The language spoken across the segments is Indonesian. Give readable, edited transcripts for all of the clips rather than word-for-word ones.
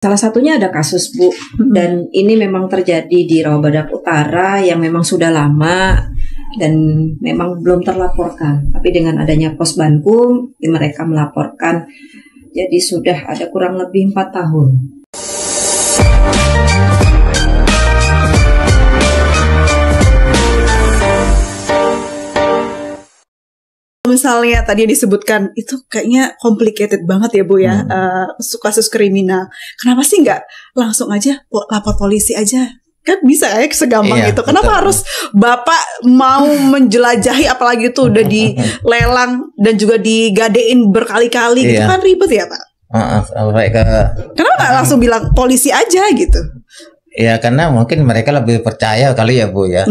Salah satunya ada kasus Bu, dan ini memang terjadi di Rawabadak Utara yang memang sudah lama dan memang belum terlaporkan. Tapi dengan adanya Posbankum, mereka melaporkan, jadi sudah ada kurang lebih 4 tahun. Misalnya tadi yang disebutkan itu kayaknya complicated banget ya Bu ya, kasus kriminal. Kenapa sih nggak langsung aja lapor polisi aja? Kan bisa ya segampang itu. Kenapa harus Bapak mau menjelajahi, apalagi itu udah dilelang dan juga digadein berkali-kali gitu, kan ribet ya Pak? Kenapa nggak langsung bilang polisi aja gitu? Ya karena mungkin mereka lebih percaya kali ya Bu ya,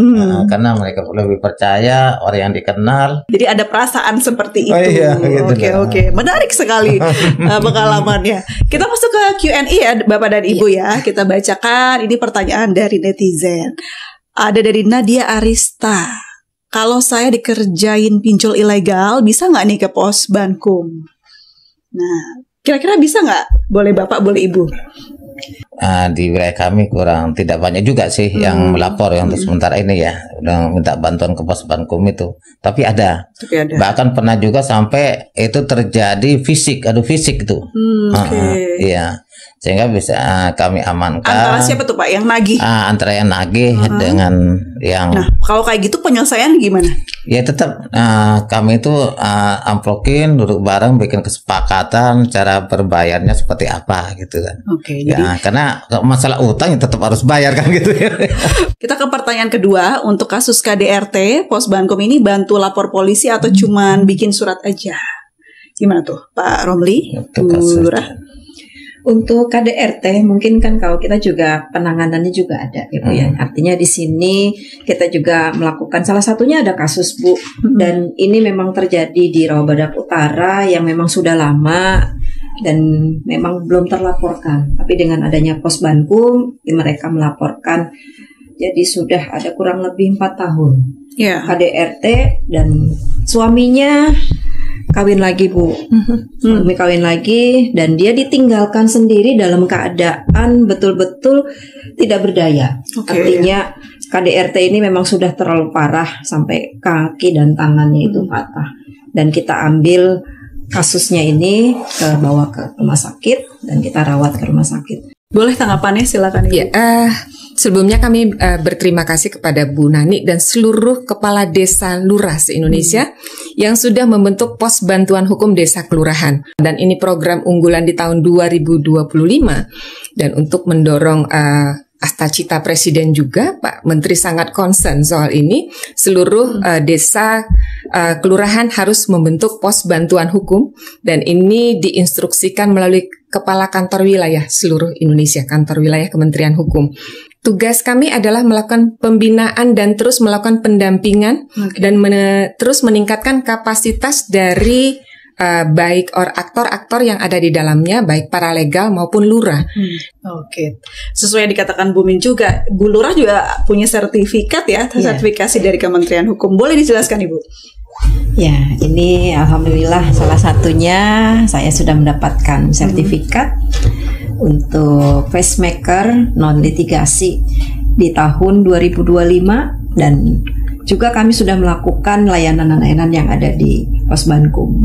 karena mereka lebih percaya orang yang dikenal. Jadi ada perasaan seperti itu. Gitu. Oke. Menarik sekali pengalamannya. Kita masuk ke Q&A ya Bapak dan Ibu ya. Kita bacakan ini pertanyaan dari netizen. Ada dari Nadia Arista. Kalau saya dikerjain pinjol ilegal, bisa nggak nih ke Posbankum? Nah, kira-kira bisa nggak? Boleh Bapak, boleh Ibu. Di wilayah kami tidak banyak juga sih yang melapor untuk sementara ini ya, udah minta bantuan ke Posbankum itu. Tapi ada. Bahkan pernah juga sampai itu terjadi adu fisik itu. Iya. Sehingga bisa kami amankan. Antara siapa tuh Pak yang nagih? Antara yang nagih dengan yang. Nah, kalau kayak gitu penyelesaian gimana? Ya tetap kami itu amplokin, duduk bareng, bikin kesepakatan cara berbayarnya seperti apa gitu kan. Jadi karena masalah utang ya tetap harus bayar kan gitu ya. Kita ke pertanyaan kedua, untuk kasus KDRT, Posbankum ini bantu lapor polisi atau cuman bikin surat aja? Gimana tuh Pak Romli? Lurah? Untuk KDRT mungkin kan kalau kita juga penanganannya juga ada ya Bu ya. Artinya di sini kita juga melakukan, salah satunya ada kasus Bu, dan ini memang terjadi di Rawabadak Utara yang memang sudah lama dan memang belum terlaporkan. Tapi dengan adanya Posbankum, mereka melaporkan, jadi sudah ada kurang lebih 4 tahun. KDRT dan suaminya kawin lagi Bu, suami kawin lagi dan dia ditinggalkan sendiri dalam keadaan betul-betul tidak berdaya. Artinya KDRT ini memang sudah terlalu parah sampai kaki dan tangannya itu patah. Dan kita ambil kasusnya ini bawa ke rumah sakit dan kita rawat ke rumah sakit. Boleh tanggapannya, silakan Ibu. Sebelumnya kami berterima kasih kepada Bu Nani dan seluruh kepala desa lurah se-Indonesia yang sudah membentuk Pos Bantuan Hukum Desa Kelurahan. Dan ini program unggulan di tahun 2025. Dan untuk mendorong cita Presiden juga, Pak Menteri sangat concern soal ini. Seluruh desa kelurahan harus membentuk Pos Bantuan Hukum, dan ini diinstruksikan melalui Kepala Kantor Wilayah seluruh Indonesia, Kantor Wilayah Kementerian Hukum. Tugas kami adalah melakukan pembinaan dan terus melakukan pendampingan dan terus meningkatkan kapasitas dari baik aktor-aktor yang ada di dalamnya, baik paralegal maupun lurah. Sesuai yang dikatakan Bu Min juga, Bu Lurah juga punya sertifikat ya, sertifikasi dari Kementerian Hukum. Boleh dijelaskan Ibu? Ya, ini alhamdulillah salah satunya saya sudah mendapatkan sertifikat untuk pacemaker non litigasi di tahun 2025, dan juga kami sudah melakukan layanan-layanan yang ada di Posbankum.